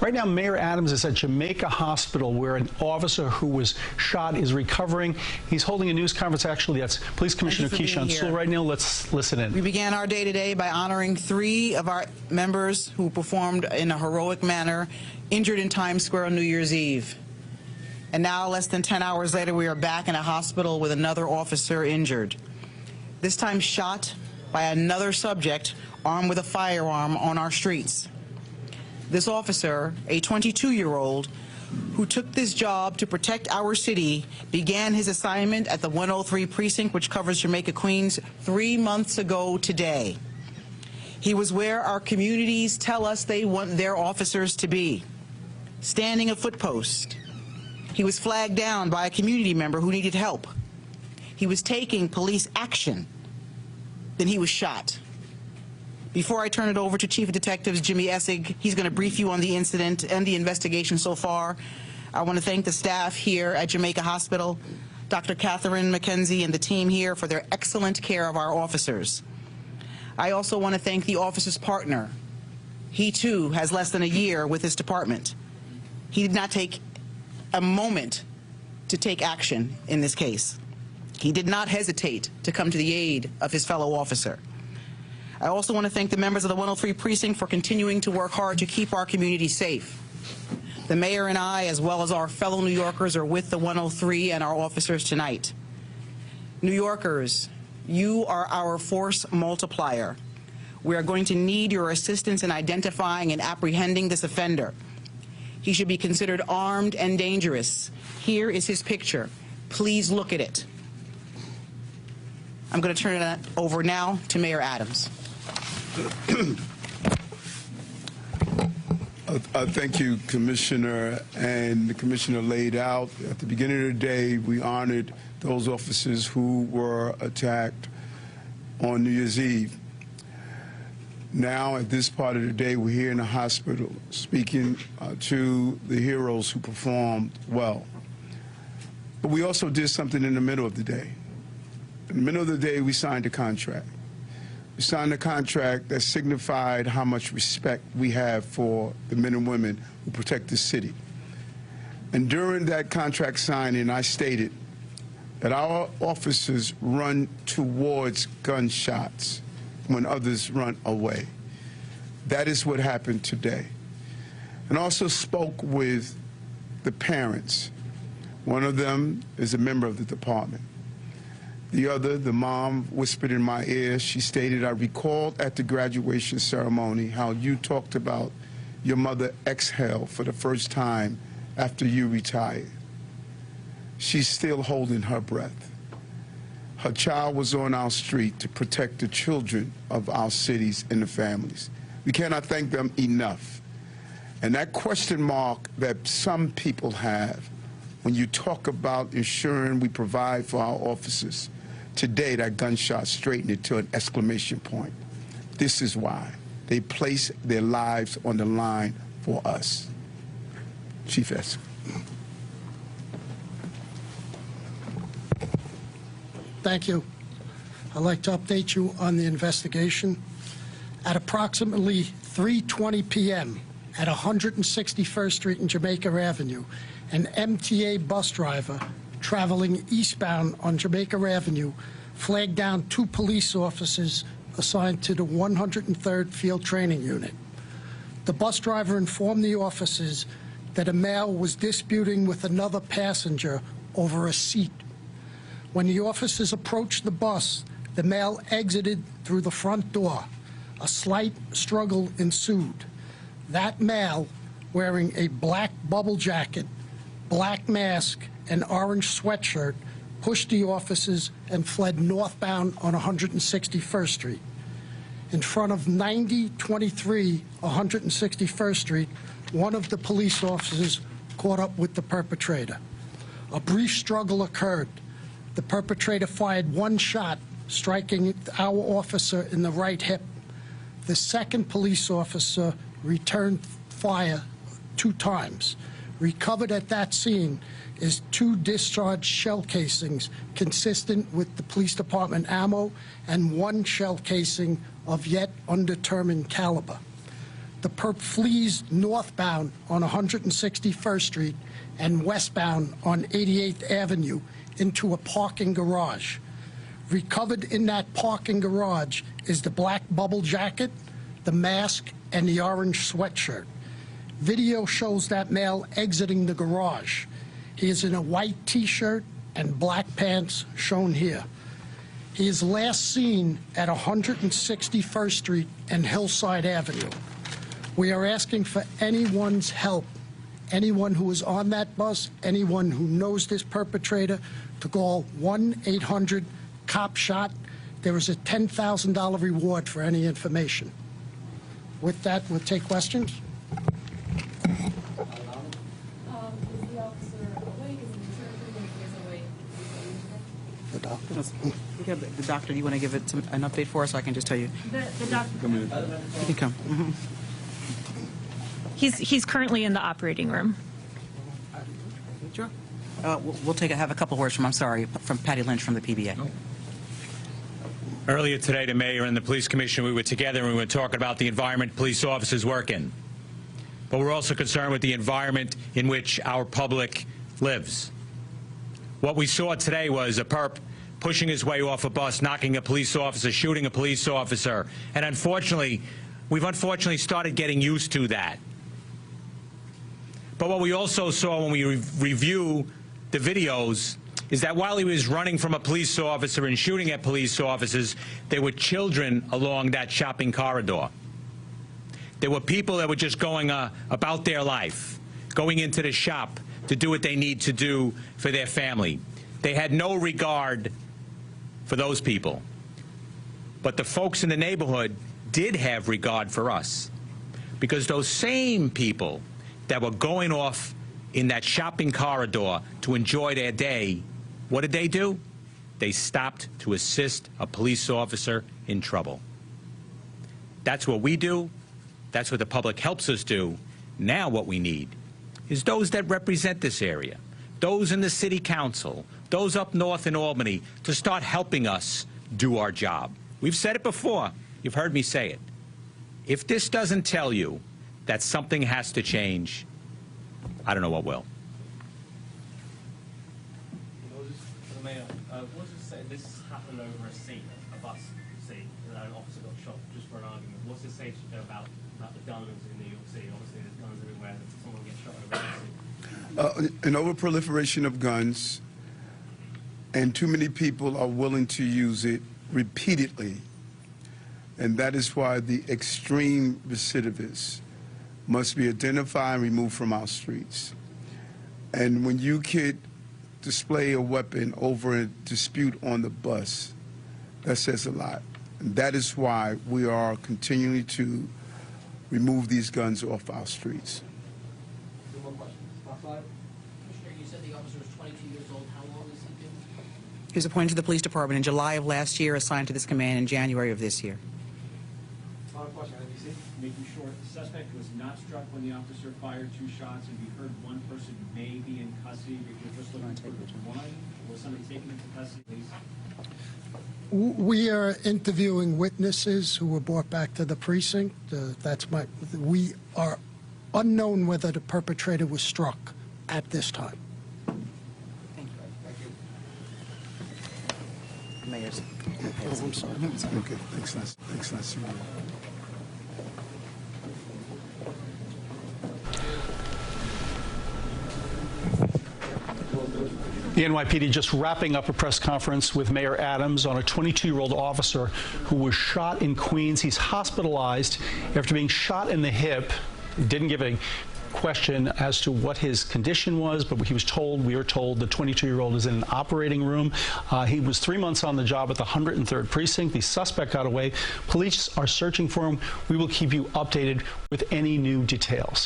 Right now, Mayor Adams is at Jamaica Hospital, where an officer who was shot is recovering. He's holding a news conference. Actually, that's Police Commissioner Keyshawn Sewell right now. Let's listen in. We began our day today by honoring 3 of our members who performed in a heroic manner, injured in Times Square on New Year's Eve. And now, less than 10 hours later, we are back in a hospital with another officer injured. This time shot by another subject armed with a firearm on our streets. This officer, a 22-year-old, who took this job to protect our city, began his assignment at the 103 precinct, which covers Jamaica, Queens, 3 months ago today. He was where our communities tell us they want their officers to be, standing a footpost. He was flagged down by a community member who needed help. He was taking police action. Then he was shot. Before I turn it over to Chief of Detectives Jimmy Essig, he's going to brief you on the incident and the investigation so far. I want to thank the staff here at Jamaica Hospital, Dr. Catherine McKenzie and the team here for their excellent care of our officers. I also want to thank the officer's partner. He too has less than a year with his department. He did not take a moment to take action in this case. He did not hesitate to come to the aid of his fellow officer. I also want to thank the members of the 103 precinct for continuing to work hard to keep our community safe. The mayor and I, as well as our fellow New Yorkers, are with the 103 and our officers tonight. New Yorkers, you are our force multiplier. We are going to need your assistance in identifying and apprehending this offender. He should be considered armed and dangerous. Here is his picture. Please look at it. I'm going to turn it over now to Mayor Adams. Thank you, Commissioner. And the Commissioner laid out at the beginning of the day, we honored those officers who were attacked on New Year's Eve. Now, at this part of the day, we're here in the hospital speaking to the heroes who performed well. But we also did something in the middle of the day. In the middle of the day, we signed a contract. We signed a contract that signified how much respect we have for the men and women who protect the city. And during that contract signing, I stated that our officers run towards gunshots when others run away. That is what happened today. And also spoke with the parents. One of them is a member of the department. The other, the mom, whispered in my ear. She stated, I recalled at the graduation ceremony how you talked about your mother exhale for the first time after you retired. She's still holding her breath. Her child was on our street to protect the children of our cities and the families. We cannot thank them enough. And that question mark that some people have when you talk about ensuring we provide for our officers, today, that gunshot straightened it to an exclamation point. This is why they place their lives on the line for us. Chief S. Thank you. I'd like to update you on the investigation. At approximately 3:20 p.m. at 161st Street and Jamaica Avenue, an MTA bus driver traveling eastbound on Jamaica Avenue flagged down 2 police officers assigned to the 103rd Field Training Unit. The bus driver informed the officers that a male was disputing with another passenger over a seat. When the officers approached the bus, the male exited through the front door. A slight struggle ensued. That male, wearing a black bubble jacket, black mask, and orange sweatshirt, pushed the officers and fled northbound on 161st Street. In front of 9023 161st Street, one of the police officers caught up with the perpetrator. A brief struggle occurred. The perpetrator fired 1 shot, striking our officer in the right hip. The second police officer returned fire 2 times. Recovered at that scene is 2 discharged shell casings consistent with the police department ammo and 1 shell casing of yet undetermined caliber. The perp flees northbound on 161st Street and westbound on 88th Avenue into a parking garage. Recovered in that parking garage is the black bubble jacket, the mask, and the orange sweatshirt. Video shows that male exiting the garage. He is in a white T-shirt and black pants, shown here. He is last seen at 161st Street and Hillside Avenue. We are asking for anyone's help, anyone who is on that bus, anyone who knows this perpetrator, to call 1-800-COP-SHOT. There is a $10,000 reward for any information. With that, we'll take questions. Is the officer awake? Is he interpreting? Is he awake? The doctor. The doctor, you want to give it an update for us, so I can just tell you? The doctor. You can come. Mm-hmm. He's currently in the operating room. Sure. We'll have a couple words from Patty Lynch from the PBA. Earlier today, the mayor and the police commissioner, we were together and we were talking about the environment police officers work in. But we're also concerned with the environment in which our public lives. What we saw today was a perp pushing his way off a bus, knocking a police officer, shooting a police officer. And unfortunately, we've started getting used to that. But what we also saw when we review the videos is that while he was running from a police officer and shooting at police officers, there were children along that shopping corridor. There were people that were just going about their life, going into the shop to do what they need to do for their family. They had no regard for those people. But the folks in the neighborhood did have regard for us, because those same people that were going off in that shopping corridor to enjoy their day, what did they do? They stopped to assist a police officer in trouble. That's what we do. That's what the public helps us do. Now what we need is those that represent this area, those in the city council, those up north in Albany, to start helping us do our job. We've said it before. You've heard me say it. If this doesn't tell you that something has to change, I don't know what will. Mayor, what does it say? This happened over a seat, a bus seat, and an officer got shot just for an argument. What's it say about the guns in New York City? Obviously, there's guns everywhere. Someone gets shot over a seat. An overproliferation of guns, and too many people are willing to use it repeatedly. And that is why the extreme recidivists must be identified and removed from our streets. And when you could display a weapon over a dispute on the bus, that says a lot. And that is why we are continuing to remove these guns off our streets. Two more questions. Commissioner, you said the officer was 22 years old. How long has he been? He was appointed to the police department in July of last year, assigned to this command in January of this year. Final question, NBC. Making sure the suspect was not struck when the officer fired 2 shots, and we heard one person may be in custody. We're just looking for one. Was somebody taken into custody, please? We are interviewing witnesses who were brought back to the precinct. We are unknown whether the perpetrator was struck at this time. Thank you. Mayor's. Oh, I'm sorry. Okay, thanks, Nancy. The NYPD just wrapping up a press conference with Mayor Adams on a 22-year-old officer who was shot in Queens. He's hospitalized after being shot in the hip. Didn't give a question as to what his condition was, but we were told the 22-year-old is in an operating room. He was 3 months on the job at the 103rd Precinct. The suspect got away. Police are searching for him. We will keep you updated with any new details.